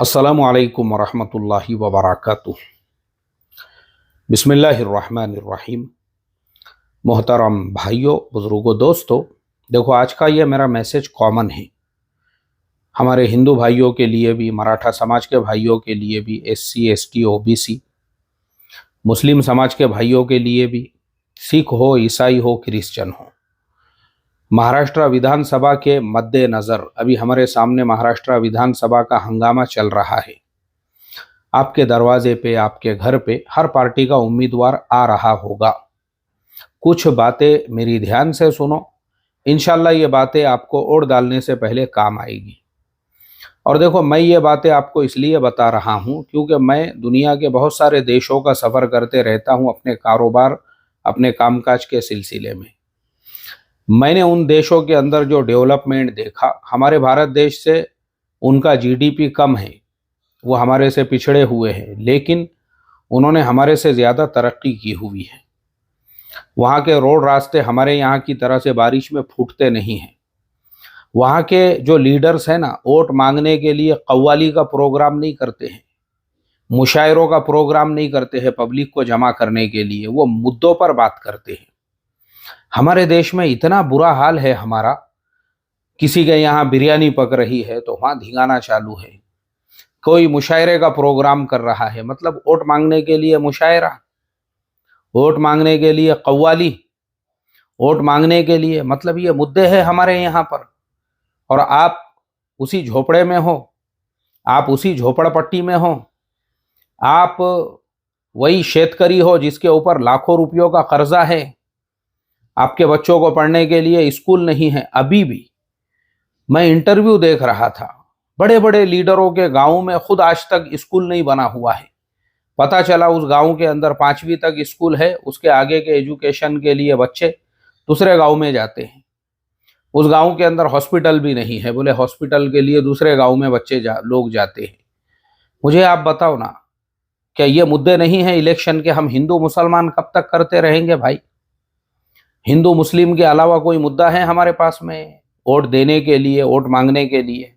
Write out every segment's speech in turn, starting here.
अस्सलामु अलैकुम वरहमतुल्लाहि वबरकातुह। बिस्मिल्लाहिर्रहमानिर्रहीम। मोहतरम भाइयों, बुज़ुर्गों, दोस्तों, देखो आज का ये मेरा मैसेज कॉमन है हमारे हिंदू भाइयों के लिए भी, मराठा समाज के भाइयों के लिए भी, एससी एसटी ओबीसी मुस्लिम समाज के भाइयों के लिए भी, सिख हो, ईसाई हो, क्रिश्चियन हो। महाराष्ट्र विधानसभा के मद्देनज़र अभी हमारे सामने महाराष्ट्र विधानसभा का हंगामा चल रहा है। आपके दरवाजे पे, आपके घर पे हर पार्टी का उम्मीदवार आ रहा होगा। कुछ बातें मेरी ध्यान से सुनो, इंशाल्लाह ये बातें आपको वोट डालने से पहले काम आएगी। और देखो, मैं ये बातें आपको इसलिए बता रहा हूँ क्योंकि मैं दुनिया के बहुत सारे देशों का सफ़र करते रहता हूँ अपने कारोबार, अपने कामकाज के सिलसिले में। मैंने उन देशों के अंदर जो डेवलपमेंट देखा, हमारे भारत देश से उनका जीडीपी कम है, वो हमारे से पिछड़े हुए हैं, लेकिन उन्होंने हमारे से ज़्यादा तरक्की की हुई है। वहाँ के रोड रास्ते हमारे यहाँ की तरह से बारिश में फूटते नहीं हैं। वहाँ के जो लीडर्स हैं ना, वोट मांगने के लिए कव्वाली का प्रोग्राम नहीं करते हैं, मुशायरों का प्रोग्राम नहीं करते हैं पब्लिक को जमा करने के लिए, वो मुद्दों पर बात करते हैं। हमारे देश में इतना बुरा हाल है हमारा, किसी के यहाँ बिरयानी पक रही है तो वहाँ धिंगाना चालू है, कोई मुशायरे का प्रोग्राम कर रहा है, मतलब वोट मांगने के लिए मुशायरा, वोट मांगने के लिए कव्वाली, वोट मांगने के लिए, मतलब ये मुद्दे हैं हमारे यहाँ पर। और आप उसी झोपड़े में हो, आप उसी झोपड़पट्टी में हो, आप वही शेतकरी हो जिसके ऊपर लाखों रुपयों का कर्जा है, आपके बच्चों को पढ़ने के लिए स्कूल नहीं है। अभी भी मैं इंटरव्यू देख रहा था, बड़े बड़े लीडरों के गांव में खुद आज तक स्कूल नहीं बना हुआ है। पता चला उस गांव के अंदर 5वीं तक स्कूल है, उसके आगे के एजुकेशन के लिए बच्चे दूसरे गांव में जाते हैं। उस गांव के अंदर हॉस्पिटल भी नहीं है, बोले हॉस्पिटल के लिए दूसरे गांव में बच्चे लोग जाते हैं। मुझे आप बताओ ना, क्या ये मुद्दे नहीं है इलेक्शन के? हम हिंदू मुसलमान कब तक करते रहेंगे भाई? हिंदू मुस्लिम के अलावा कोई मुद्दा है हमारे पास में वोट देने के लिए, वोट मांगने के लिए?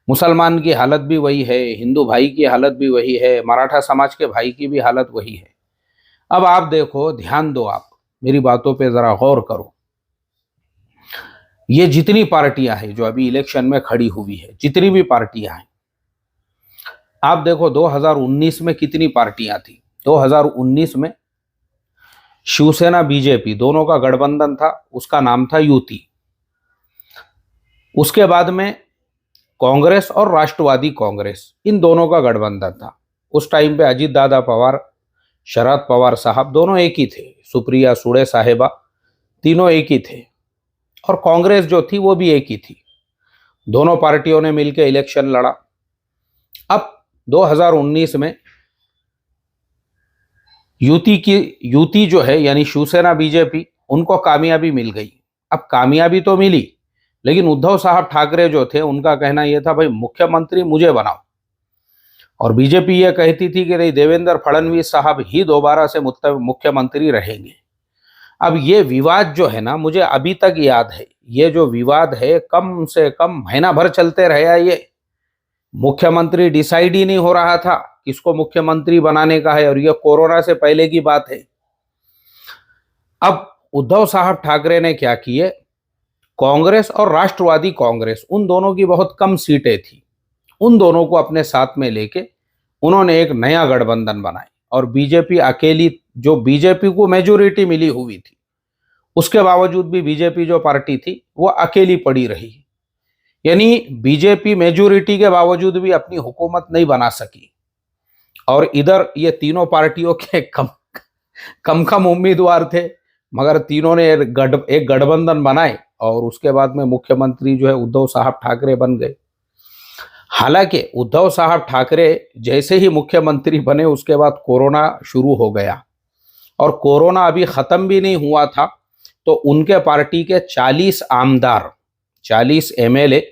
मुसलमान की हालत भी वही है, हिंदू भाई की हालत भी वही है, मराठा समाज के भाई की भी हालत वही है। अब आप देखो, ध्यान दो, आप मेरी बातों पे जरा गौर करो। ये जितनी पार्टियां हैं जो अभी इलेक्शन में खड़ी हुई है, जितनी भी पार्टियां हैं, आप देखो 2019 में कितनी पार्टियां थी। 2019 में शिवसेना बीजेपी दोनों का गठबंधन था, उसका नाम था युति। उसके बाद में कांग्रेस और राष्ट्रवादी कांग्रेस, इन दोनों का गठबंधन था। उस टाइम पे अजीत दादा पवार, शरद पवार साहब दोनों एक ही थे, सुप्रिया सुळे साहेबा तीनों एक ही थे, और कांग्रेस जो थी वो भी एक ही थी। दोनों पार्टियों ने मिलकर इलेक्शन लड़ा। अब 2019 में युति जो है, यानी शिवसेना बीजेपी, उनको कामयाबी मिल गई। अब कामयाबी तो मिली, लेकिन उद्धव साहब ठाकरे जो थे, उनका कहना यह था, भाई मुख्यमंत्री मुझे बनाओ। और बीजेपी ये कहती थी कि नहीं, देवेंद्र फडणवीस साहब ही दोबारा से मुख्यमंत्री रहेंगे। अब ये विवाद जो है ना, मुझे अभी तक याद है, ये जो विवाद है कम से कम महीना भर चलते रहा। ये मुख्यमंत्री डिसाइड ही नहीं हो रहा था किसको मुख्यमंत्री बनाने का है, और ये कोरोना से पहले की बात है। अब उद्धव साहब ठाकरे ने क्या किए, कांग्रेस और राष्ट्रवादी कांग्रेस, उन दोनों की बहुत कम सीटें थी, उन दोनों को अपने साथ में लेके उन्होंने एक नया गठबंधन बनाया। और बीजेपी अकेली, जो बीजेपी को मेजोरिटी मिली हुई थी, उसके बावजूद भी बीजेपी जो पार्टी थी वो अकेली पड़ी रही। यानी बीजेपी मेजोरिटी के बावजूद भी अपनी हुकूमत नहीं बना सकी। और इधर ये तीनों पार्टियों के कम उम्मीदवार थे, मगर तीनों ने एक गठबंधन बनाए, और उसके बाद में मुख्यमंत्री जो है उद्धव साहब ठाकरे बन गए। हालांकि उद्धव साहब ठाकरे जैसे ही मुख्यमंत्री बने, उसके बाद कोरोना शुरू हो गया, और कोरोना अभी खत्म भी नहीं हुआ था, तो उनके पार्टी के 40 आमदार, 40 एमएलए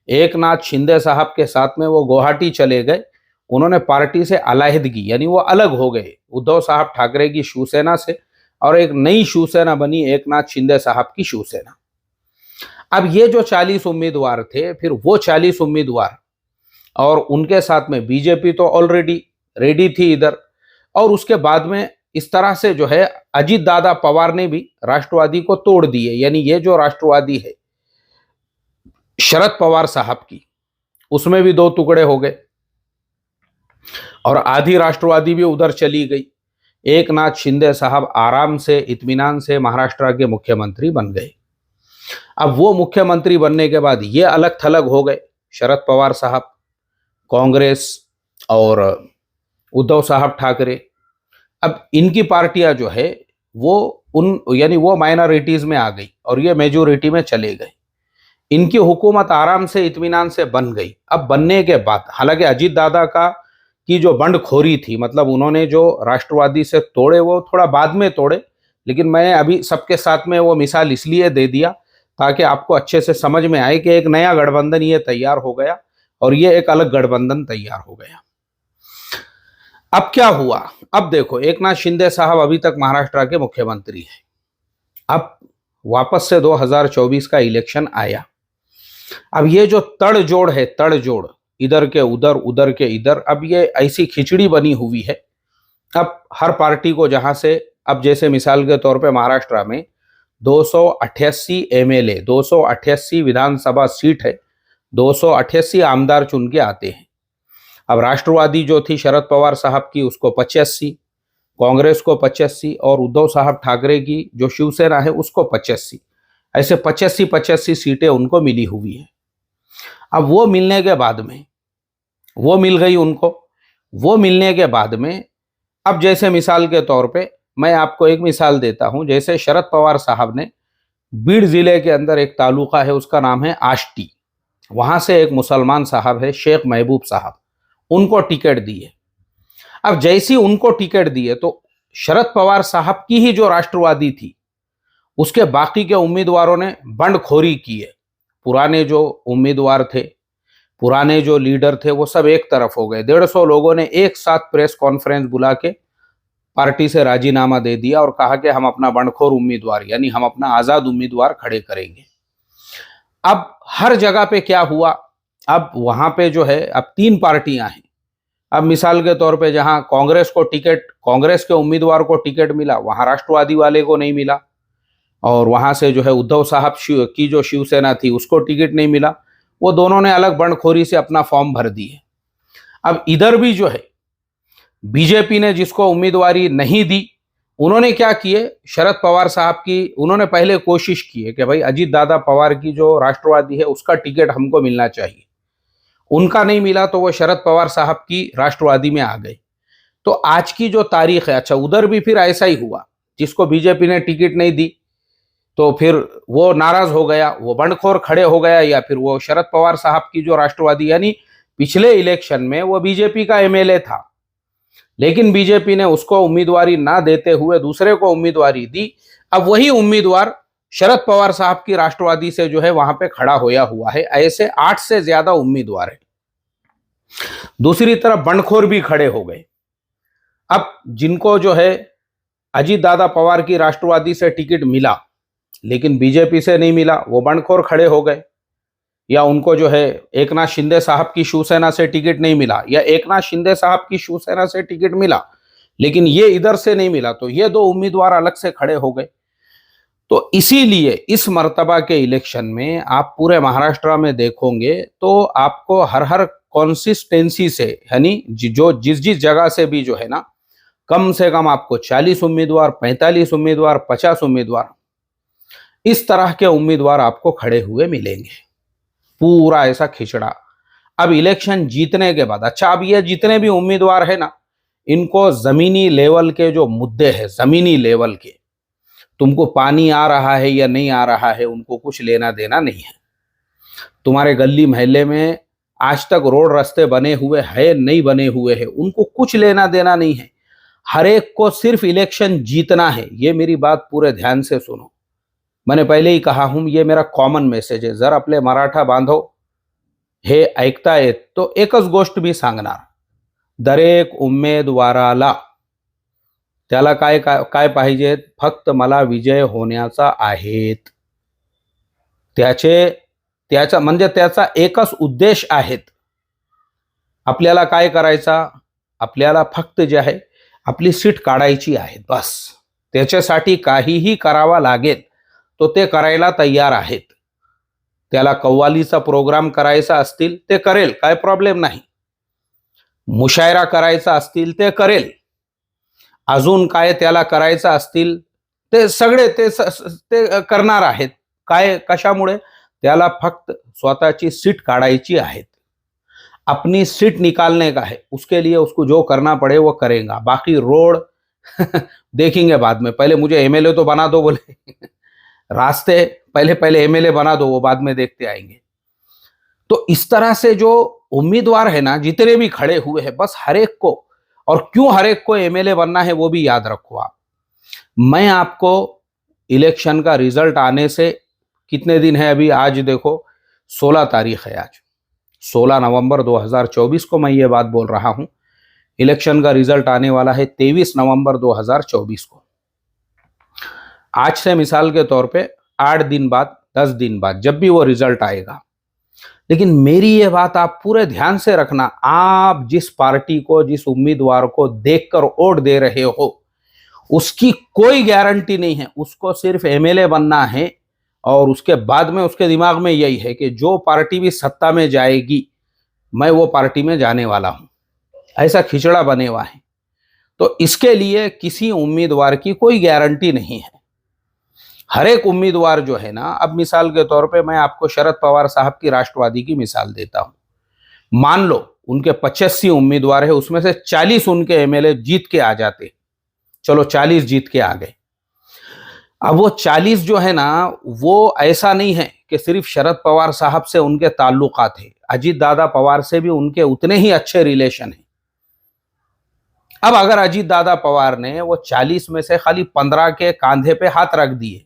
एक नाथ शिंदे साहब के साथ में वो गुवाहाटी चले गए। उन्होंने पार्टी से अलहदगी, यानी वो अलग हो गए उद्धव साहब ठाकरे की शिवसेना से, और एक नई शिवसेना बनी, एक नाथ शिंदे साहब की शिवसेना। अब ये जो 40 उम्मीदवार थे, फिर वो 40 उम्मीदवार और उनके साथ में बीजेपी तो ऑलरेडी रेडी थी इधर। और उसके बाद में इस तरह से जो है अजीत दादा पवार ने भी राष्ट्रवादी को तोड़ दिए, यानी ये जो राष्ट्रवादी है शरद पवार साहब की, उसमें भी दो टुकड़े हो गए और आधी राष्ट्रवादी भी उधर चली गई। एकनाथ शिंदे साहब आराम से इत्मीनान से महाराष्ट्र के मुख्यमंत्री बन गए। अब वो मुख्यमंत्री बनने के बाद ये अलग थलग हो गए, शरद पवार साहब, कांग्रेस और उद्धव साहब ठाकरे। अब इनकी पार्टियां जो है वो यानी वो माइनॉरिटीज में आ गई और ये मेजोरिटी में चले गए। इनकी हुकूमत आराम से इत्मीनान से बन गई। अब बनने के बाद हालांकि अजीत दादा की जो बंडखोरी थी, मतलब उन्होंने जो राष्ट्रवादी से तोड़े वो थोड़ा बाद में तोड़े, लेकिन मैं अभी सबके साथ में वो मिसाल इसलिए दे दिया ताकि आपको अच्छे से समझ में आए कि एक नया गठबंधन ये तैयार हो गया और ये एक अलग गठबंधन तैयार हो गया। अब क्या हुआ? अब देखो, एकनाथ शिंदे साहब अभी तक महाराष्ट्र के मुख्यमंत्री हैं। अब वापस से 2024 का इलेक्शन आया। अब ये जो तड़जोड़ है, तड़जोड़, इधर के उधर उधर के इधर, अब ये ऐसी खिचड़ी बनी हुई है। अब हर पार्टी को जहां से, अब जैसे मिसाल के तौर पे महाराष्ट्र में 288 एमएलए, 288 विधानसभा सीट है, 288 आमदार चुन के आते हैं। अब राष्ट्रवादी जो थी शरद पवार साहब की, उसको 85, कांग्रेस को 85 और उद्धव साहब ठाकरे की जो शिवसेना है उसको 85, ऐसे 85 सीटें उनको मिली हुई है। अब वो मिलने के बाद में, वो मिल गई उनको, वो मिलने के बाद में अब जैसे मिसाल के तौर पे मैं आपको एक मिसाल देता हूं, जैसे शरद पवार साहब ने बीड़ जिले के अंदर एक तालुका है, उसका नाम है आष्टी, वहां से एक मुसलमान साहब है शेख महबूब साहब, उनको टिकट दिए। अब जैसी उनको टिकट दिए तो शरद पवार साहब की ही जो राष्ट्रवादी थी उसके बाकी के उम्मीदवारों ने बंडखोरी की है। पुराने जो उम्मीदवार थे, पुराने जो लीडर थे, वो सब एक तरफ हो गए। 150 लोगों ने एक साथ प्रेस कॉन्फ्रेंस बुला के पार्टी से राजीनामा दे दिया और कहा कि हम अपना बंडखोर उम्मीदवार, यानी हम अपना आजाद उम्मीदवार खड़े करेंगे। अब हर जगह पे क्या हुआ, अब वहां पे जो है अब 3 पार्टियां हैं। अब मिसाल के तौर पे जहां कांग्रेस को टिकट, कांग्रेस के उम्मीदवार को टिकट मिला, वहां राष्ट्रवादी वाले को नहीं मिला, और वहां से जो है उद्धव साहब की जो शिवसेना थी उसको टिकट नहीं मिला। वो दोनों ने अलग बंडखोरी से अपना फॉर्म भर दिए। अब इधर भी जो है बीजेपी ने जिसको उम्मीदवारी नहीं दी, उन्होंने क्या किए, शरद पवार साहब की उन्होंने पहले कोशिश की है कि भाई अजीत दादा पवार की जो राष्ट्रवादी है उसका टिकट हमको मिलना चाहिए। उनका नहीं मिला तो वो शरद पवार साहब की राष्ट्रवादी में आ गए। तो आज की जो तारीख है, अच्छा उधर भी फिर ऐसा ही हुआ, जिसको बीजेपी ने टिकट नहीं दी तो फिर वो नाराज हो गया, वो बंडखोर खड़े हो गया, या फिर वो शरद पवार साहब की जो राष्ट्रवादी, यानी पिछले इलेक्शन में वो बीजेपी का एमएलए था, लेकिन बीजेपी ने उसको उम्मीदवारी ना देते हुए दूसरे को उम्मीदवारी दी। अब वही उम्मीदवार शरद पवार साहब की राष्ट्रवादी से जो है वहां पे खड़ा होया हुआ है। ऐसे 8 से ज्यादा उम्मीदवार है। दूसरी तरफ बंडखोर भी खड़े हो गए। अब जिनको जो है अजीत दादा पवार की राष्ट्रवादी से टिकट मिला लेकिन बीजेपी से नहीं मिला, वो बंडखोर खड़े हो गए। या उनको जो है एकनाथ शिंदे साहब की शिवसेना से टिकट नहीं मिला, या एकनाथ शिंदे साहब की शिवसेना से टिकट मिला लेकिन ये इधर से नहीं मिला, तो ये 2 उम्मीदवार अलग से खड़े हो गए। तो इसीलिए इस मर्तबा के इलेक्शन में आप पूरे महाराष्ट्र में देखोगे तो आपको हर हर कॉन्सिस्टेंसी से, यानी जो जिस जिस जगह से भी जो है ना, कम से कम आपको 40 उम्मीदवार, 45 उम्मीदवार, 50 उम्मीदवार, इस तरह के उम्मीदवार आपको खड़े हुए मिलेंगे। पूरा ऐसा खिचड़ा। अब इलेक्शन जीतने के बाद, अच्छा अब ये जितने भी उम्मीदवार है ना, इनको जमीनी लेवल के जो मुद्दे हैं, जमीनी लेवल के, तुमको पानी आ रहा है या नहीं आ रहा है, उनको कुछ लेना देना नहीं है। तुम्हारे गली मोहल्ले में आज तक रोड रास्ते बने हुए हैं नहीं बने हुए हैं, उनको कुछ लेना देना नहीं है। हर एक को सिर्फ इलेक्शन जीतना है। ये मेरी बात पूरे ध्यान से सुनो। मैंने पहले ही कहा हूं, ये मेरा कॉमन मैसेज है। जर आपले मराठा बांधव हे ऐकतायत तो एकच गोष्ट मी सांगणार, दरेक उमेदवाराला त्याला काय काय काय पाहिजे, फक्त मला विजय होण्याचा आहेत, त्याचा म्हणजे त्याचा एकच उद्देश आहेत, आपल्याला काय करायचा, आपल्याला फक्त जे आहे आपली सीट काढायची आहे बस. त्याच्यासाठी काहीही करावा लागेल तो ते करायला तयार आहेत. त्याला कव्वालीचा प्रोग्राम करायचा असतील ते करेल, काय प्रॉब्लेम नाही. मुशायरा करायचा असतील ते करेल. अजून काय त्याला करायचं असतील ते सगळे ते करणार आहेत. काय, कशामुळे? त्याला फक्त स्वतःची सीट काढायची आहे. अपनी सीट निकालने का है, उसके लिए उसको जो करना पड़े वो करेगा. बाकी रोड देखेंगे बाद में, पहले मुझे एमएलए तो बना दो बोले. रास्ते पहले पहले एमएलए बना दो, वो बाद में देखते आएंगे. तो इस तरह से जो उम्मीदवार है ना, जितने भी खड़े हुए हैं, बस हर एक को, और क्यों हर एक को एमएलए बनना है वो भी याद रखो आप. मैं आपको इलेक्शन का रिजल्ट आने से कितने दिन है अभी, आज देखो 16 तारीख है. आज 16 नवंबर 2024 को मैं ये बात बोल रहा हूं. इलेक्शन का रिजल्ट आने वाला है 23 नवंबर 2024 को. आज से मिसाल के तौर पे 8 दिन बाद, 10 दिन बाद, जब भी वो रिजल्ट आएगा. लेकिन मेरी ये बात आप पूरे ध्यान से रखना, आप जिस पार्टी को, जिस उम्मीदवार को देखकर वोट दे रहे हो, उसकी कोई गारंटी नहीं है. उसको सिर्फ एमएलए बनना है, और उसके बाद में उसके दिमाग में यही है कि जो पार्टी भी सत्ता में जाएगी मैं वो पार्टी में जाने वाला हूं. ऐसा खिचड़ा बने हुआ है. तो इसके लिए किसी उम्मीदवार की कोई गारंटी नहीं है. हर एक उम्मीदवार जो है ना, अब मिसाल के तौर पे मैं आपको शरद पवार साहब की राष्ट्रवादी की मिसाल देता हूं. मान लो उनके 85 उम्मीदवार है, उसमें से 40 उनके एमएलए जीत के आ जाते. चलो 40 जीत के आ गए. अब वो 40 जो है ना, वो ऐसा नहीं है कि सिर्फ शरद पवार साहब से उनके ताल्लुकात है. अजीत दादा पवार से भी उनके उतने ही अच्छे रिलेशन है. अब अगर अजीत दादा पवार ने वो 40 में से खाली 15 के कांधे पे हाथ रख दिए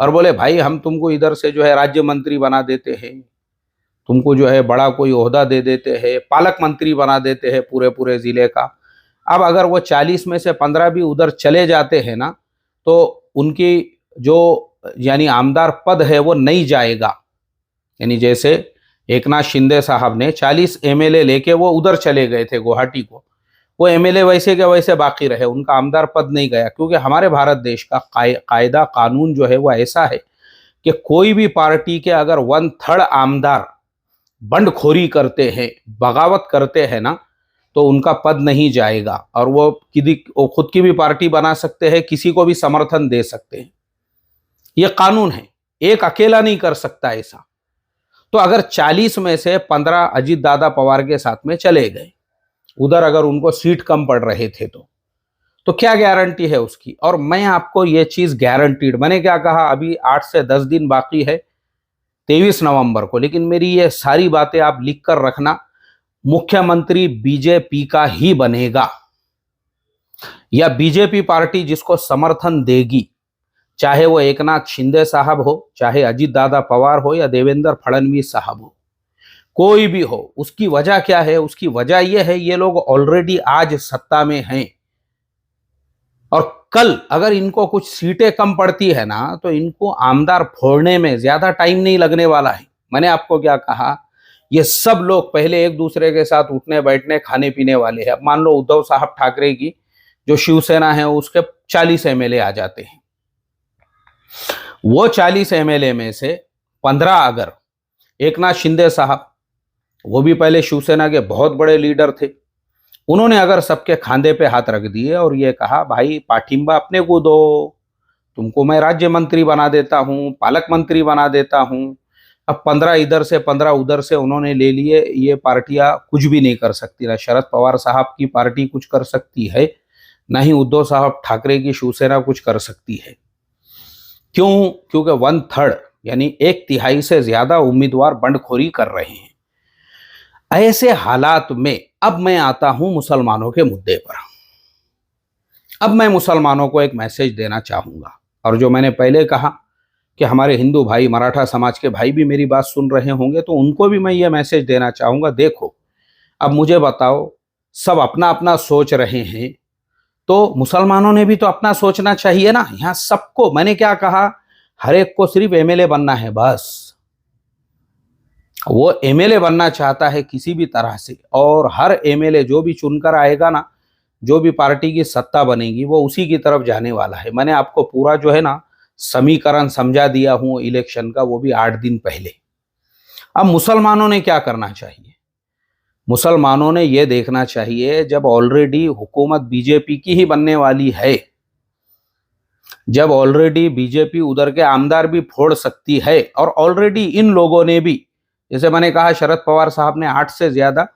और बोले भाई हम तुमको इधर से जो है राज्य मंत्री बना देते हैं, तुमको जो है बड़ा कोई ओहदा दे देते हैं, पालक मंत्री बना देते हैं पूरे पूरे जिले का. अब अगर वो 40 में से 15 भी उधर चले जाते हैं ना, तो उनकी जो यानी आमदार पद है वो नहीं जाएगा. यानी जैसे एकनाथ शिंदे साहब ने 40 एमएलए लेके वो उधर चले गए थे गुवाहाटी को, वो एमएलए वैसे के वैसे बाकी रहे, उनका आमदार पद नहीं गया. क्योंकि हमारे भारत देश का कायदा कानून जो है वो ऐसा है कि कोई भी पार्टी के अगर 1/3 आमदार बंडखोरी करते हैं, बगावत करते हैं ना, तो उनका पद नहीं जाएगा. और वो खुद की भी पार्टी बना सकते हैं, किसी को भी समर्थन दे सकते हैं. ये कानून है, एक अकेला नहीं कर सकता ऐसा. तो अगर 40 में से 15 अजीत दादा पवार के साथ में चले गए उधर, अगर उनको सीट कम पड़ रहे थे तो क्या गारंटी है उसकी. और मैं आपको ये चीज गारंटीड, मैंने क्या कहा, अभी 8 से 10 दिन बाकी है 23 नवंबर को. लेकिन मेरी ये सारी बातें आप लिख कर रखना, मुख्यमंत्री बीजेपी का ही बनेगा, या बीजेपी पार्टी जिसको समर्थन देगी, चाहे वो एकनाथ शिंदे साहब हो, चाहे अजीत दादा पवार हो, या देवेंद्र फडणवीस साहब हो, कोई भी हो. उसकी वजह क्या है? उसकी वजह यह है ये लोग ऑलरेडी आज सत्ता में हैं, और कल अगर इनको कुछ सीटें कम पड़ती है ना, तो इनको आमदार फोड़ने में ज्यादा टाइम नहीं लगने वाला है. मैंने आपको क्या कहा, ये सब लोग पहले एक दूसरे के साथ उठने बैठने खाने पीने वाले हैं. अब मान लो उद्धव साहब ठाकरे की जो शिवसेना है उसके 40 एमएलए आ जाते हैं. वो 40 एमएलए में से 15 अगर एकनाथ शिंदे साहब, वो भी पहले शिवसेना के बहुत बड़े लीडर थे, उन्होंने अगर सबके खांधे पे हाथ रख दिए और ये कहा भाई पाठिंबा अपने को दो, तुमको मैं राज्य मंत्री बना देता हूं, पालक मंत्री बना देता हूं. अब 15 इधर से 15 उधर से उन्होंने ले लिए. ये पार्टियां कुछ भी नहीं कर सकती. ना शरद पवार साहब की पार्टी कुछ कर सकती है, ना ही उद्धव साहब ठाकरे की शिवसेना कुछ कर सकती है. क्यों? क्योंकि 1/3 यानी 1/3 से ज्यादा उम्मीदवार बंडखोरी कर रहे हैं. ऐसे हालात में अब मैं आता हूं मुसलमानों के मुद्दे पर. अब मैं मुसलमानों को एक मैसेज देना चाहूंगा, और जो मैंने पहले कहा कि हमारे हिंदू भाई, मराठा समाज के भाई भी मेरी बात सुन रहे होंगे, तो उनको भी मैं ये मैसेज देना चाहूंगा. देखो, अब मुझे बताओ, सब अपना अपना सोच रहे हैं, तो मुसलमानों ने भी तो अपना सोचना चाहिए ना. यहां सबको, मैंने क्या कहा, हर एक को सिर्फ एमएलए बनना है बस. वो एमएलए बनना चाहता है किसी भी तरह से, और हर एमएलए जो भी चुनकर आएगा ना, जो भी पार्टी की सत्ता बनेगी वो उसी की तरफ जाने वाला है। मैंने आपको पूरा जो है ना समीकरण समझा दिया हूं इलेक्शन का, वो भी 8 दिन पहले। अब मुसलमानों ने क्या करना चाहिए? मुसलमानों ने यह देखना चाहिए, जब ऑलरेडी हुकूमत बीजेपी की ही बनने वाली है, जब ऑलरेडी बीजेपी उधर के आमदार भी फोड़ सकती है, और ऑलरेडी इन लोगों ने भी, जैसे मैंने कहा शरद पवार साहब ने 8 से ज्यादा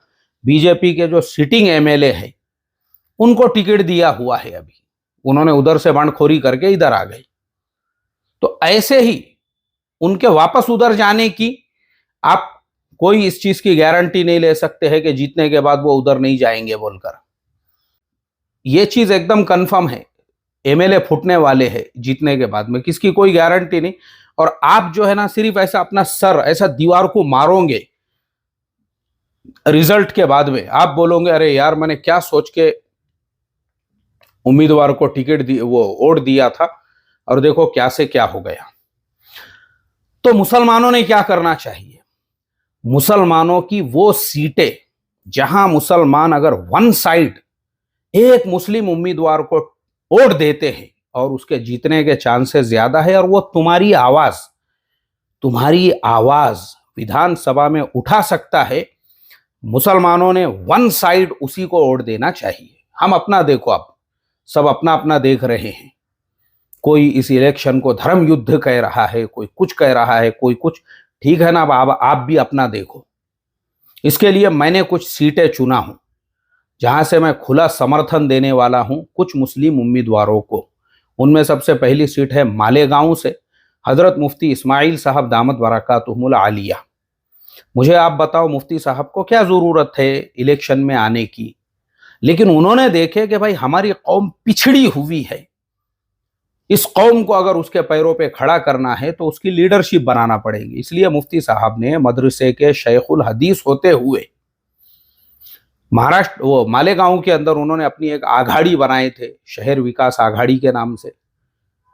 बीजेपी के जो सिटिंग एमएलए है उनको टिकट दिया हुआ है, अभी उन्होंने उधर से बंडखोरी करके इधर आ गए। तो ऐसे ही उनके वापस उधर जाने की आप कोई इस चीज की गारंटी नहीं ले सकते हैं कि जीतने के बाद वो उधर नहीं जाएंगे बोलकर। ये चीज एकदम कंफर्म है, एमएलए फूटने वाले हैं जीतने के बाद में, किसकी कोई गारंटी नहीं। और आप जो है ना सिर्फ ऐसा अपना सर ऐसा दीवार को मारोगे रिजल्ट के बाद में, आप बोलोगे अरे यार मैंने क्या सोच के उम्मीदवार को टिकट दी, वो वोट दिया था, और देखो क्या से क्या हो गया। तो मुसलमानों ने क्या करना चाहिए? मुसलमानों की वो सीटें जहां मुसलमान अगर वन साइड एक मुस्लिम उम्मीदवार को वोट देते हैं और उसके जीतने के चांसेस ज्यादा है, और वो तुम्हारी आवाज विधानसभा में उठा सकता है, मुसलमानों ने वन साइड उसी को वोट देना चाहिए। हम अपना देखो, अब सब अपना अपना देख रहे हैं, कोई इस इलेक्शन को धर्म युद्ध कह रहा है, कोई कुछ कह रहा है, कोई कुछ। ठीक है ना, अब आप भी अपना देखो। इसके लिए मैंने कुछ सीटें चुना हूं जहां से मैं खुला समर्थन देने वाला हूं कुछ मुस्लिम उम्मीदवारों को। उनमें सबसे पहली सीट है मालेगांव से हजरत मुफ्ती इस्माइल साहब दामत बरकातुहुमुल आलिया। मुझे आप बताओ मुफ्ती साहब को क्या जरूरत है इलेक्शन में आने की, लेकिन उन्होंने देखे कि भाई हमारी कौम पिछड़ी हुई है, इस कौम को अगर उसके पैरों पे खड़ा करना है तो उसकी लीडरशिप बनाना पड़ेगी। इसलिए मुफ्ती साहब ने मदरसे के शेखुल हदीस होते हुए महाराष्ट्र वो मालेगांव के अंदर उन्होंने अपनी एक आघाड़ी बनाए थे, शहर विकास आघाड़ी के नाम से।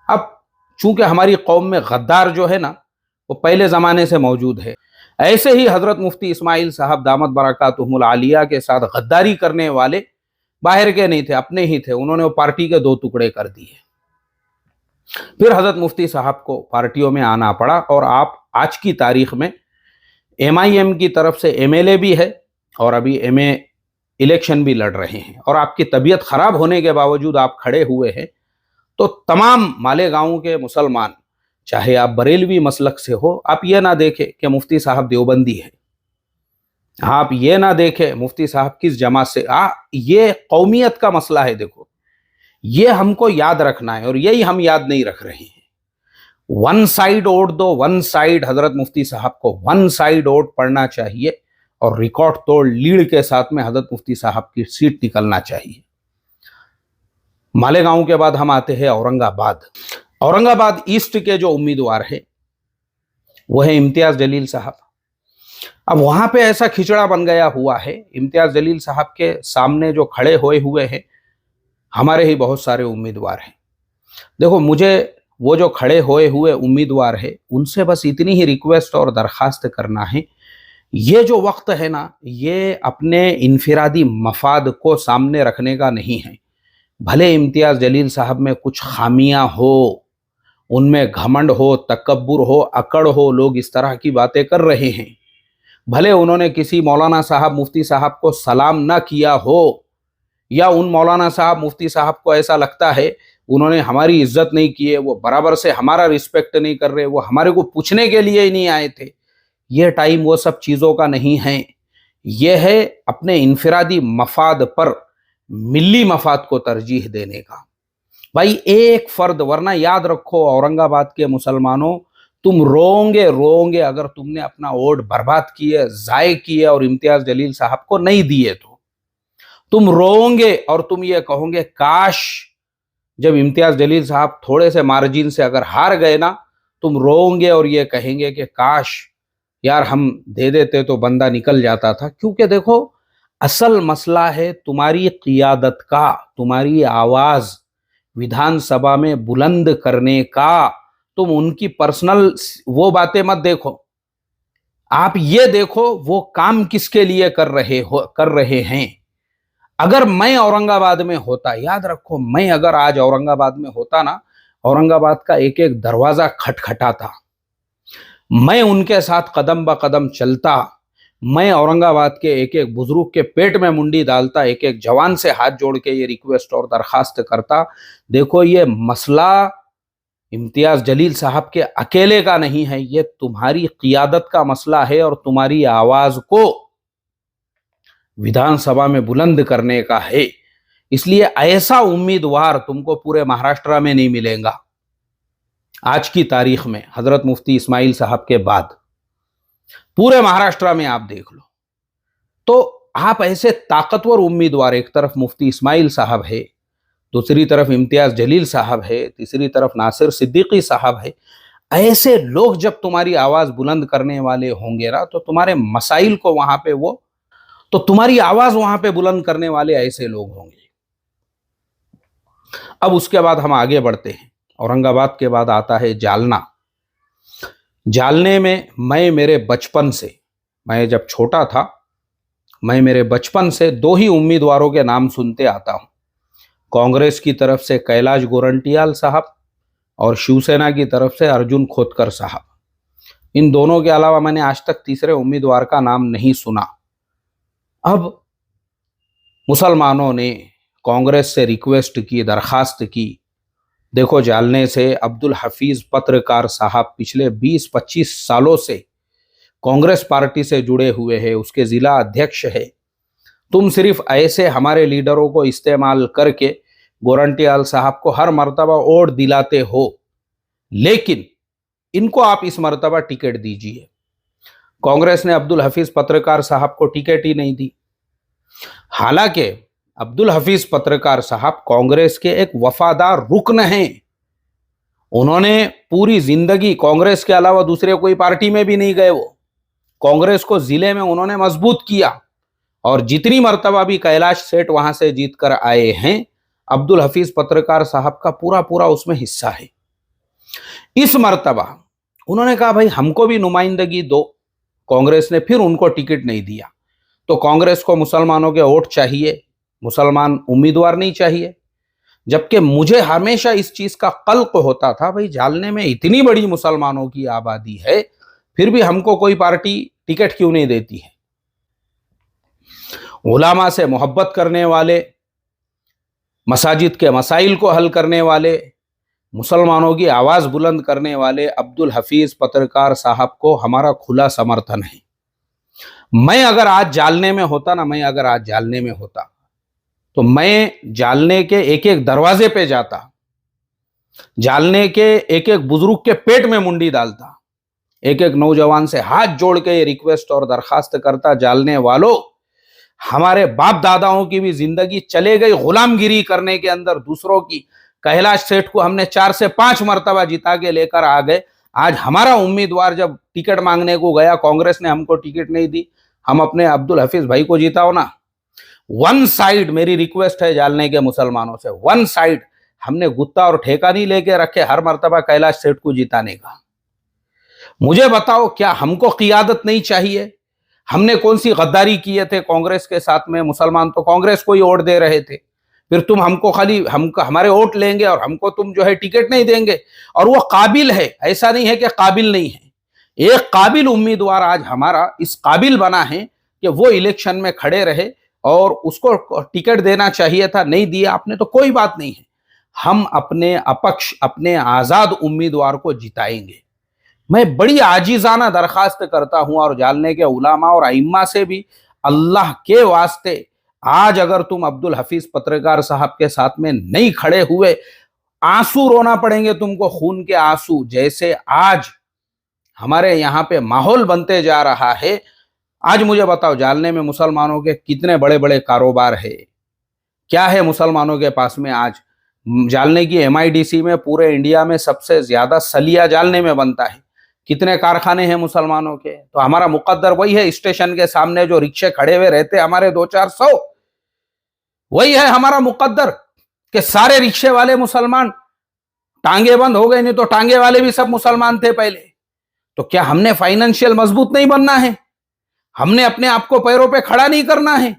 अब चूंकि हमारी कौम में गद्दार जो है ना वो पहले जमाने से मौजूद है, ऐसे ही हजरत मुफ्ती इस्माइल साहब दामत बरकातुहुमुल आलिया के साथ गद्दारी करने वाले बाहर के नहीं थे, अपने ही थे। उन्होंने वो पार्टी के 2 टुकड़े कर दिए। फिर हजरत मुफ्ती साहब को पार्टियों में आना पड़ा, और आप आज की तारीख में एमआईएम की तरफ से एमएलए भी है और अभी एमए इलेक्शन भी लड़ रहे हैं, और आपकी तबीयत खराब होने के बावजूद आप खड़े हुए हैं। तो तमाम मालेगांव के मुसलमान, चाहे आप बरेलवी मसलक से हो, आप ये ना देखें कि मुफ्ती साहब देवबंदी है, आप ये ना देखें मुफ्ती साहब किस जमात से, ये कौमियत का मसला है। देखो ये हमको याद रखना है, और यही हम याद नहीं रख रहे हैं। वन साइड वोट दो, वन साइड हजरत मुफ्ती साहब को वन साइड वोट पड़ना चाहिए, और रिकॉर्ड तोड़ लीड के साथ में हजरत मुफ्ती साहब की सीट निकलना चाहिए। मालेगांव के बाद हम आते हैं औरंगाबाद। औरंगाबाद ईस्ट के जो उम्मीदवार है वो है इम्तियाज जलील साहब। अब वहां पे ऐसा खिचड़ा बन गया हुआ है, इम्तियाज जलील साहब के सामने जो खड़े हुए हैं हमारे ही बहुत सारे उम्मीदवार हैं। देखो मुझे वो जो खड़े हुए उम्मीदवार है उनसे बस इतनी ही रिक्वेस्ट और दरखास्त करना है, ये जो वक्त है ना ये अपने इनफिरादी मफाद को सामने रखने का नहीं है। भले इम्तियाज जलील साहब में कुछ खामियां हो, उनमें घमंड हो, तकब्बुर हो, अकड़ हो, लोग इस तरह की बातें कर रहे हैं, भले उन्होंने किसी मौलाना साहब मुफ्ती साहब को सलाम ना किया हो, या उन मौलाना साहब मुफ्ती साहब को ऐसा लगता है उन्होंने हमारी इज्जत नहीं की है, वो बराबर से हमारा रिस्पेक्ट नहीं कर रहे, वो हमारे को पूछने के लिए ही नहीं आए थे। ये टाइम वो सब चीज़ों का नहीं है, यह है अपने इनफिरादी मफाद पर मिली मफाद को तरजीह देने का। भाई एक फर्द, वरना याद रखो औरंगाबाद के मुसलमानों, तुम रोंगे अगर तुमने अपना वोट बर्बाद किए, जाये किए और इम्तियाज जलील साहब को नहीं दिए तो तुम रोओगे और तुम ये कहोगे काश जब इम्तियाज जलील साहब थोड़े से मार्जिन से अगर हार गए ना, तुम रोओगे और ये कहेंगे कि काश यार हम दे देते तो बंदा निकल जाता था। क्योंकि देखो असल मसला है तुम्हारी क़ियादत का, तुम्हारी आवाज विधानसभा में बुलंद करने का। तुम उनकी पर्सनल वो बातें मत देखो, आप ये देखो वो काम किसके लिए कर रहे हैं। अगर मैं औरंगाबाद में होता, याद रखो, मैं अगर आज औरंगाबाद में होता ना, औरंगाबाद का एक एक दरवाजा खटखटाता, मैं उनके साथ कदम ब कदम चलता, मैं औरंगाबाद के एक एक बुजुर्ग के पेट में मुंडी डालता, एक एक जवान से हाथ जोड़ के ये रिक्वेस्ट और दरखास्त करता, देखो ये मसला इम्तियाज जलील साहब के अकेले का नहीं है, ये तुम्हारी क़ियादत का मसला है और तुम्हारी आवाज को विधानसभा में बुलंद करने का है। इसलिए ऐसा उम्मीदवार तुमको पूरे महाराष्ट्र में नहीं मिलेगा आज की तारीख में, हजरत मुफ्ती इस्माइल साहब के बाद पूरे महाराष्ट्र में आप देख लो। तो आप ऐसे ताकतवर उम्मीदवार, एक तरफ मुफ्ती इस्माइल साहब है, दूसरी तरफ इम्तियाज जलील साहब है, तीसरी तरफ नासिर सिद्दीकी साहब है, ऐसे लोग जब तुम्हारी आवाज बुलंद करने वाले होंगे ना, तो तुम्हारे मसाइल को वहां पे तो तुम्हारी आवाज वहां पे बुलंद करने वाले ऐसे लोग होंगे। अब उसके बाद हम आगे बढ़ते हैं। औरंगाबाद के बाद आता है जालना। जालने में मैं जब छोटा था, मैं मेरे बचपन से दो ही उम्मीदवारों के नाम सुनते आता हूं, कांग्रेस की तरफ से कैलाश गोरंटियाल साहब और शिवसेना की तरफ से अर्जुन खोतकर साहब। इन दोनों के अलावा मैंने आज तक तीसरे उम्मीदवार का नाम नहीं सुना। अब मुसलमानों ने कांग्रेस से रिक्वेस्ट की, दरखास्त की। देखो, जालने से अब्दुल हफीज पत्रकार साहब पिछले 20-25 सालों से कांग्रेस पार्टी से जुड़े हुए हैं, उसके जिला अध्यक्ष है। तुम सिर्फ ऐसे हमारे लीडरों को इस्तेमाल करके गोरंटियाल साहब को हर मर्तबा वोट दिलाते हो, लेकिन इनको आप इस मर्तबा टिकट दीजिए। कांग्रेस ने अब्दुल हफीज पत्रकार साहब को टिकट ही नहीं दी। हालांकि अब्दुल हफीज पत्रकार साहब कांग्रेस के एक वफादार रुकन हैं। उन्होंने पूरी जिंदगी कांग्रेस के अलावा दूसरे कोई पार्टी में भी नहीं गए। वो कांग्रेस को जिले में उन्होंने मजबूत किया, और जितनी मर्तबा भी कैलाश सेठ वहां से जीत कर आए हैं, अब्दुल हफीज पत्रकार साहब का पूरा पूरा उसमें हिस्सा है। इस मर्तबा उन्होंने कहा भाई हमको भी नुमाइंदगी दो। कांग्रेस ने फिर उनको टिकट नहीं दिया। तो कांग्रेस को मुसलमानों के वोट चाहिए, मुसलमान उम्मीदवार नहीं चाहिए। जबकि मुझे हमेशा इस चीज का कल्क होता था, भाई जालने में इतनी बड़ी मुसलमानों की आबादी है, फिर भी हमको कोई पार्टी टिकट क्यों नहीं देती है। उलामा से मोहब्बत करने वाले, मसाजिद के मसाइल को हल करने वाले, मुसलमानों की आवाज बुलंद करने वाले अब्दुल हफीज पत्रकार साहब को हमारा खुला समर्थन है। मैं अगर आज जालने में होता तो मैं जालने के एक एक दरवाजे पे जाता, जालने के एक एक बुजुर्ग के पेट में मुंडी डालता, एक एक नौजवान से हाथ जोड़ के ये रिक्वेस्ट और दरखास्त करता, जालने वालों, हमारे बाप दादाओं की भी जिंदगी चले गई गुलामगिरी करने के अंदर दूसरों की। कैलाश सेठ को हमने 4 से 5 मर्तबा जिता के लेकर आ गए। आज हमारा उम्मीदवार जब टिकट मांगने को गया, कांग्रेस ने हमको टिकट नहीं दी, हम अपने अब्दुल हफीज भाई को जिताओ ना। वन साइड मेरी रिक्वेस्ट है जालने के मुसलमानों से, वन साइड। हमने गुत्ता और ठेका नहीं लेके रखे हर मर्तबा कैलाश सेठ को जिताने का। मुझे बताओ, क्या हमको क़ियादत नहीं चाहिए? हमने कौन सी गद्दारी किए थे कांग्रेस के साथ में? मुसलमान तो कांग्रेस को ही वोट दे रहे थे, फिर तुम हमको हमारे वोट लेंगे और हमको तुम जो है टिकट नहीं देंगे। और वो काबिल है, ऐसा नहीं है कि काबिल नहीं है। एक काबिल उम्मीदवार आज हमारा इस काबिल बना है कि वो इलेक्शन में खड़े रहे, और उसको टिकट देना चाहिए था, नहीं दिया आपने तो कोई बात नहीं है। हम अपने अपक्ष, अपने आजाद उम्मीदवार को जिताएंगे। मैं बड़ी आजीजाना दरखास्त करता हूं, और जालने के उलामा और अइम्मा से भी, अल्लाह के वास्ते आज अगर तुम अब्दुल हफीज पत्रकार साहब के साथ में नहीं खड़े हुए, आंसू रोना पड़ेंगे तुमको, खून के आंसू। जैसे आज हमारे यहाँ पे माहौल बनते जा रहा है, आज मुझे बताओ जालने में मुसलमानों के कितने बड़े बड़े कारोबार है, क्या है मुसलमानों के पास में। आज जालने की MIDC में पूरे इंडिया में सबसे ज्यादा सलिया जालने में बनता है। कितने कारखाने हैं मुसलमानों के। तो हमारा मुकद्दर वही है, स्टेशन के सामने जो रिक्शे खड़े हुए रहते हमारे 200-400, वही है हमारा मुकद्दर कि सारे रिक्शे वाले मुसलमान। टांगे बंद हो गए, नहीं तो टांगे वाले भी सब मुसलमान थे पहले। तो क्या हमने फाइनेंशियल मजबूत नहीं बनना है? हमने अपने आप को पैरों पे खड़ा नहीं करना है?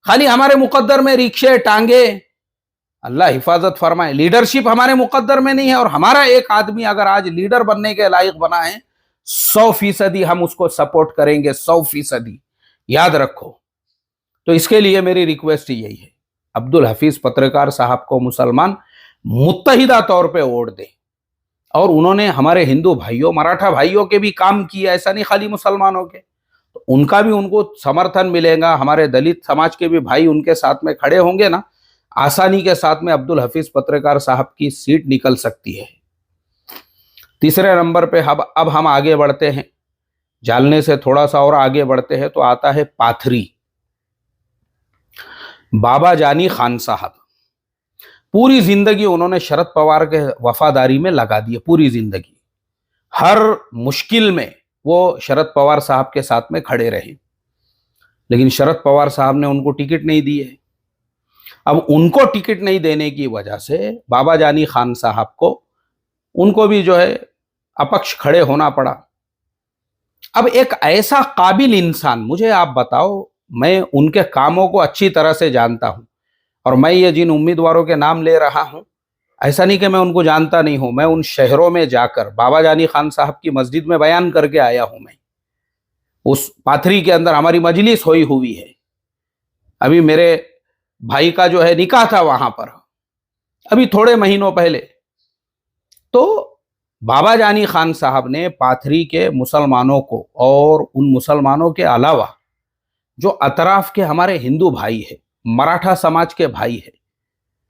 खाली हमारे मुकद्दर में रिक्शे टांगे, अल्लाह हिफाजत फरमाए, लीडरशिप हमारे मुकद्दर में नहीं है। और हमारा एक आदमी अगर आज लीडर बनने के लायक बना है, 100% हम उसको सपोर्ट करेंगे, 100%। याद रखो। तो इसके लिए मेरी रिक्वेस्ट यही है, अब्दुल हफीज पत्रकार साहब को मुसलमान मुत्तहिदा तौर पे वोट दे। और उन्होंने हमारे हिंदू भाइयों, मराठा भाइयों के भी काम किया, ऐसा नहीं खाली मुसलमानों के, तो उनका भी उनको समर्थन मिलेगा। हमारे दलित समाज के भी भाई उनके साथ में खड़े होंगे ना, आसानी के साथ में अब्दुल हफीज पत्रकार साहब की सीट निकल सकती है। तीसरे नंबर पे अब हम आगे बढ़ते हैं, जालने से थोड़ा सा और आगे बढ़ते हैं तो आता है पाथरी। बाबा जानी खान साहब, पूरी जिंदगी उन्होंने शरद पवार के वफादारी में लगा दी, पूरी जिंदगी हर मुश्किल में वो शरद पवार साहब के साथ में खड़े रहे। लेकिन शरद पवार साहब ने उनको टिकट नहीं दी है। अब उनको टिकट नहीं देने की वजह से बाबा जानी खान साहब को, उनको भी जो है अपक्ष खड़े होना पड़ा। अब एक ऐसा काबिल इंसान, मुझे आप बताओ, मैं उनके कामों को अच्छी तरह से जानता हूं, और मैं ये जिन उम्मीदवारों के नाम ले रहा हूं, ऐसा नहीं कि मैं उनको जानता नहीं हूं। मैं उन शहरों में जाकर बाबा जानी खान साहब की मस्जिद में बयान करके आया हूं। मैं उस पाथरी के अंदर हमारी मजलिस हुई है। अभी मेरे भाई का जो है निकाह था वहां पर, अभी थोड़े महीनों पहले। तो बाबा जानी खान साहब ने पाथरी के मुसलमानों को, और उन मुसलमानों के अलावा जो अतराफ के हमारे हिंदू भाई है, मराठा समाज के भाई है,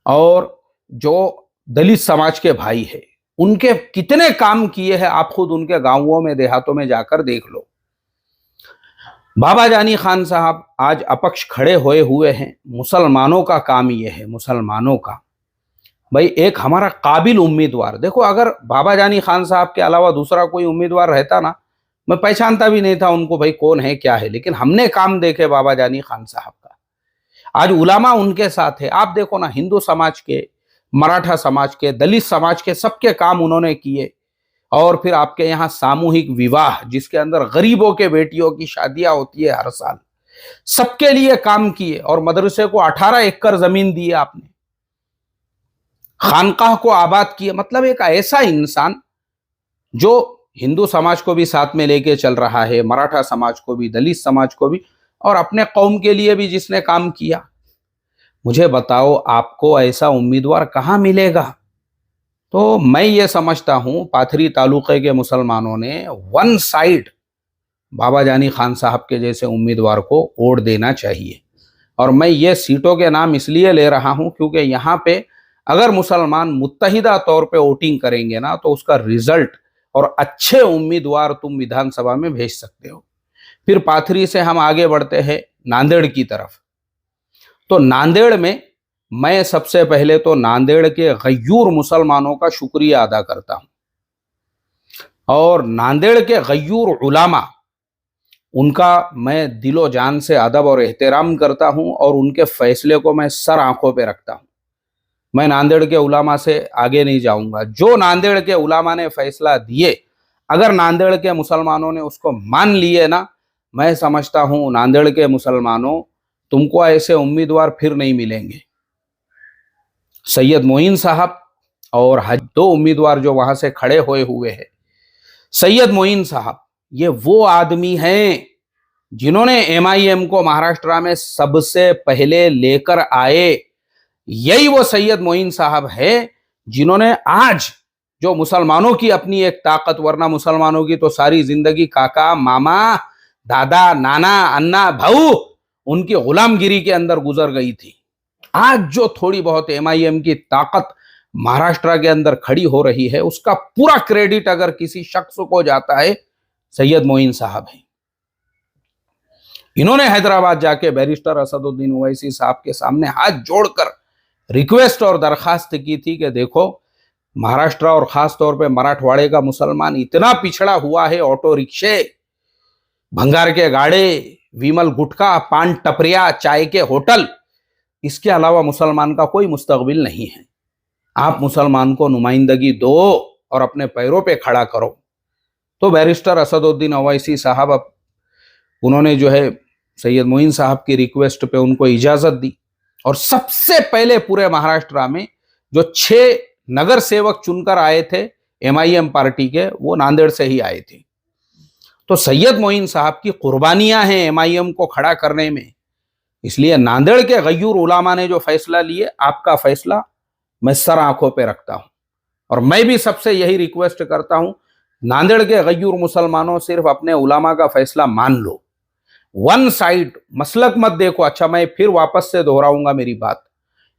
और जो दलित समाज के भाई है, उनके कितने काम किए हैं आप खुद उनके गांवों में, देहातों में जाकर देख लो। बाबा जानी खान साहब आज अपक्ष खड़े हुए हैं। मुसलमानों का काम ये है, मुसलमानों का भाई एक हमारा काबिल उम्मीदवार। देखो, अगर बाबा जानी खान साहब के अलावा दूसरा कोई उम्मीदवार रहता ना, मैं पहचानता भी नहीं था उनको, भाई कौन है क्या है। लेकिन हमने काम देखे बाबा जानी खान साहब का। आज उलामा उनके साथ है। आप देखो ना, हिंदू समाज के, मराठा समाज के, दलित समाज के, सबके काम उन्होंने किए। और फिर आपके यहाँ सामूहिक विवाह, जिसके अंदर गरीबों के बेटियों की शादियां होती है हर साल, सबके लिए काम किए। और मदरसे को 18 एकड़ जमीन दी आपने, खानकाह को आबाद किए। मतलब एक ऐसा इंसान जो हिंदू समाज को भी साथ में लेके चल रहा है, मराठा समाज को भी, दलित समाज को भी, और अपने कौम के लिए भी जिसने काम किया। मुझे बताओ, आपको ऐसा उम्मीदवार कहां मिलेगा? तो मैं ये समझता हूं, पाथरी तालुके के मुसलमानों ने वन साइड बाबा जानी खान साहब के जैसे उम्मीदवार को वोट देना चाहिए। और मैं ये सीटों के नाम इसलिए ले रहा हूं क्योंकि यहाँ पे अगर मुसलमान मुत्तहिदा तौर पे वोटिंग करेंगे ना, तो उसका रिजल्ट और अच्छे उम्मीदवार तुम विधानसभा में भेज सकते हो। फिर पाथरी से हम आगे बढ़ते हैं नांदेड़ की तरफ। तो नांदेड़ में मैं सबसे पहले तो नांदेड़ के गय्यूर मुसलमानों का शुक्रिया अदा करता हूं, और नांदेड़ के गय्यूर उलामा, उनका मैं दिलो जान से अदब और एहतराम करता हूं, और उनके फैसले को मैं सर आंखों पे रखता हूं। मैं नांदेड़ के उलामा से आगे नहीं जाऊंगा। जो नांदेड़ के उलामा ने फैसला दिए, अगर नांदेड़ के मुसलमानों ने उसको मान लिए ना, मैं समझता हूं नांदेड़ के मुसलमानों, तुमको ऐसे उम्मीदवार फिर नहीं मिलेंगे। सैयद मोइन साहब और दो उम्मीदवार जो वहां से खड़े हुए हैं। सैयद मोइन साहब ये वो आदमी हैं जिन्होंने MIM को महाराष्ट्र में सबसे पहले लेकर आए। यही वो सैयद मोइन साहब है जिन्होंने आज जो मुसलमानों की अपनी एक ताकत, वरना मुसलमानों की तो सारी जिंदगी काका, मामा, दादा, नाना, अन्ना, भाऊ, उनकी गुलामगिरी के अंदर गुजर गई थी। आज जो थोड़ी बहुत MIM की ताकत महाराष्ट्र के अंदर खड़ी हो रही है, उसका पूरा क्रेडिट अगर किसी शख्स को जाता है, सैयद मोइन साहब है। इन्होंने हैदराबाद जाके बैरिस्टर असदुद्दीन ओवैसी साहब के सामने हाथ जोड़कर रिक्वेस्ट और दरखास्त की थी कि देखो, महाराष्ट्र और खास तौर पे मराठवाड़े का मुसलमान इतना पिछड़ा हुआ है, ऑटो रिक्शे, भंगार के गाड़े, विमल गुटखा, पान टपरिया, चाय के होटल, इसके अलावा मुसलमान का कोई मुस्तकबिल नहीं है। आप मुसलमान को नुमाइंदगी दो और अपने पैरों पे खड़ा करो। तो बैरिस्टर असदुद्दीन ओवैसी साहब अब उन्होंने जो है सैयद मोइन साहब की रिक्वेस्ट पे उनको इजाजत दी और सबसे पहले पूरे महाराष्ट्र में जो 6 नगर सेवक चुनकर आए थे MIM पार्टी के, वो नांदेड़ से ही आए थे। तो सैयद मोइन साहब की कुर्बानियां हैं MIM को खड़ा करने में, इसलिए नांदेड़ के गयूर उलामा ने जो फैसला लिए, आपका फैसला मैं सर आंखों पे रखता हूं। और मैं भी सबसे यही रिक्वेस्ट करता हूं, नांदेड़ के गयूर मुसलमानों, सिर्फ अपने उलामा का फैसला मान लो, वन साइड मसलक मत देखो। अच्छा, मैं फिर वापस से दोहराऊंगा मेरी बात,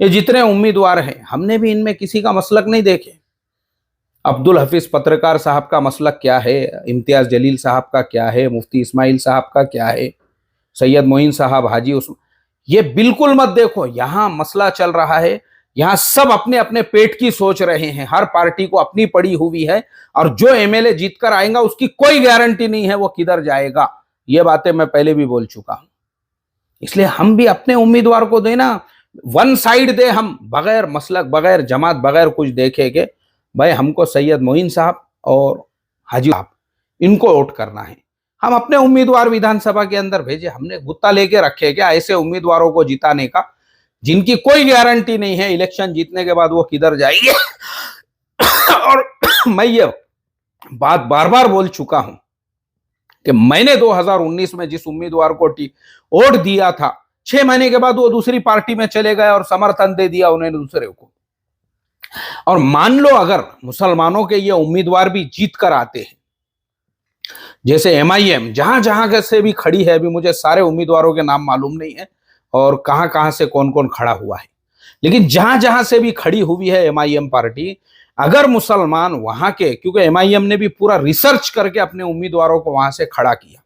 ये जितने उम्मीदवार हैं हमने भी इनमें किसी का मसलक नहीं देखे। अब्दुल हफीज पत्रकार साहब का मसलक क्या है, इम्तियाज जलील साहब का क्या है, मुफ्ती इस्माइल साहब का क्या है, सैयद मोइन साहब, हाजी उस्मान, ये बिल्कुल मत देखो। यहां मसला चल रहा है, यहां सब अपने अपने पेट की सोच रहे हैं, हर पार्टी को अपनी पड़ी हुई है, और जो MLA जीतकर आएगा उसकी कोई गारंटी नहीं है वो किधर जाएगा। ये बातें मैं पहले भी बोल चुका हूं। इसलिए हम भी अपने उम्मीदवार को देना, वन साइड दे, हम बगैर मसलक, बगैर जमात, बगैर कुछ देखे के भाई हमको सैयद मोइन साहब और हाजी साहब इनको वोट करना है। हम अपने उम्मीदवार विधानसभा के अंदर भेजे, हमने गुत्ता लेके रखे क्या ऐसे उम्मीदवारों को जिताने का जिनकी कोई गारंटी नहीं है इलेक्शन जीतने के बाद वो किधर जाएंगे। और मैं ये बात बार बार बोल चुका हूं कि मैंने 2019 में जिस उम्मीदवार को वोट दिया था, 6 महीने के बाद वो दूसरी पार्टी में चले गए और समर्थन दे दिया उन्होंने दूसरे को। और मान लो अगर मुसलमानों के ये उम्मीदवार भी जीत कर आते हैं, जैसे MIM जहां जहां से भी खड़ी है, अभी मुझे सारे उम्मीदवारों के नाम मालूम नहीं है और कहां कहां से कौन कौन खड़ा हुआ है, लेकिन जहां जहां से भी खड़ी हुई है MIM पार्टी, अगर मुसलमान वहां के, क्योंकि MIM ने भी पूरा रिसर्च करके अपने उम्मीदवारों को वहां से खड़ा किया,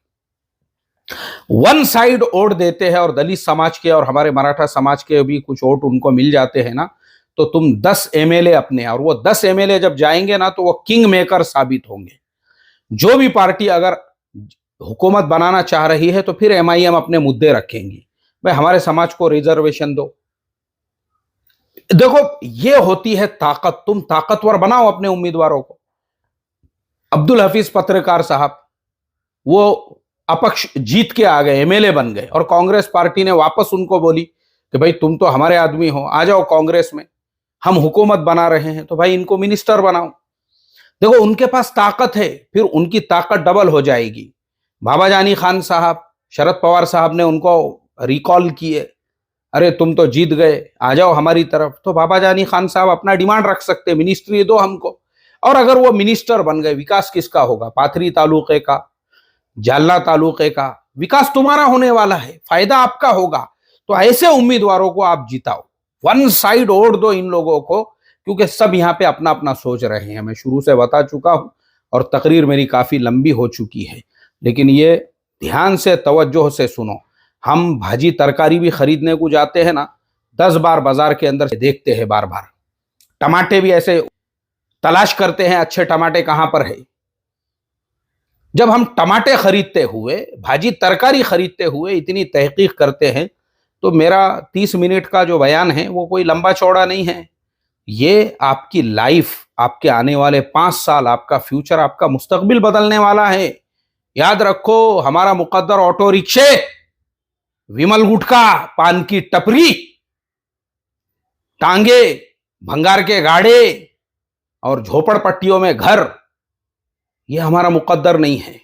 वन साइड वोट देते हैं और दलित समाज के और हमारे मराठा समाज के भी कुछ वोट उनको मिल जाते हैं ना, तो तुम 10 MLA अपने, और वो 10 MLA जब जाएंगे ना तो वो किंग मेकर साबित होंगे। जो भी पार्टी अगर हुकूमत बनाना चाह रही है तो फिर MIM अपने मुद्दे रखेंगी, भाई हमारे समाज को रिजर्वेशन दो। देखो ये होती है ताकत, तुम ताकतवर बनाओ अपने उम्मीदवारों को। अब्दुल हफीज पत्रकार साहब वो अपक्ष जीत के आ गए, MLA बन गए, और कांग्रेस पार्टी ने वापस उनको बोली कि भाई तुम तो हमारे आदमी हो, आ जाओ कांग्रेस में, हम हुकूमत बना रहे हैं, तो भाई इनको मिनिस्टर बनाओ। देखो उनके पास ताकत है, फिर उनकी ताकत डबल हो जाएगी। बाबा जानी खान साहब, शरद पवार साहब ने उनको रिकॉल किए, अरे तुम तो जीत गए, आ जाओ हमारी तरफ, तो बाबा जानी खान साहब अपना डिमांड रख सकते, मिनिस्ट्री दो हमको। और अगर वो मिनिस्टर बन गए, विकास किसका होगा? पाथरी तालुके का, जालना तालुके का विकास तुम्हारा होने वाला है, फायदा आपका होगा। तो ऐसे उम्मीदवारों को आप जिताओ, वन साइड वोट दो इन लोगों को, क्योंकि सब यहाँ पे अपना अपना सोच रहे हैं। मैं शुरू से बता चुका हूं और तकरीर मेरी काफी लंबी हो चुकी है, लेकिन ये ध्यान से तवज्जो से सुनो। हम भाजी तरकारी भी खरीदने को जाते हैं ना, 10 बार बाजार के अंदर देखते हैं, बार बार टमाटे भी ऐसे तलाश करते हैं अच्छे टमाटे कहां पर है। जब हम टमाटे खरीदते हुए, भाजी तरकारी खरीदते हुए इतनी तहकीक करते हैं, तो मेरा 30 मिनट का जो बयान है वो कोई लंबा चौड़ा नहीं है। ये आपकी लाइफ, आपके आने वाले 5 साल, आपका फ्यूचर, आपका मुस्तकबिल बदलने वाला है। याद रखो, हमारा मुकद्दर ऑटो रिक्शे, विमल गुटखा, पान की टपरी, टांगे, भंगार के गाड़े और झोपड़पट्टियों में घर, ये हमारा मुकद्दर नहीं है।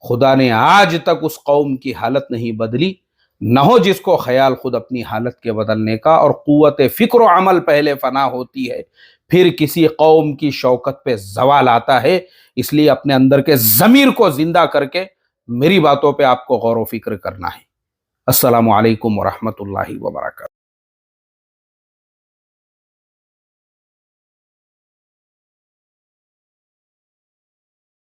खुदा ने आज तक उस कौम की हालत नहीं बदली, न हो जिसको ख्याल खुद अपनी हालत के बदलने का। और कुव्वत फिक्र अमल पहले फना होती है, फिर किसी कौम की शौकत पे जवाल आता है। इसलिए अपने अंदर के ज़मीर को जिंदा करके मेरी बातों पे आपको गौर व फिक्र करना है। अस्सलामु अलैकुम व रहमतुल्लाहि व बरकातहू।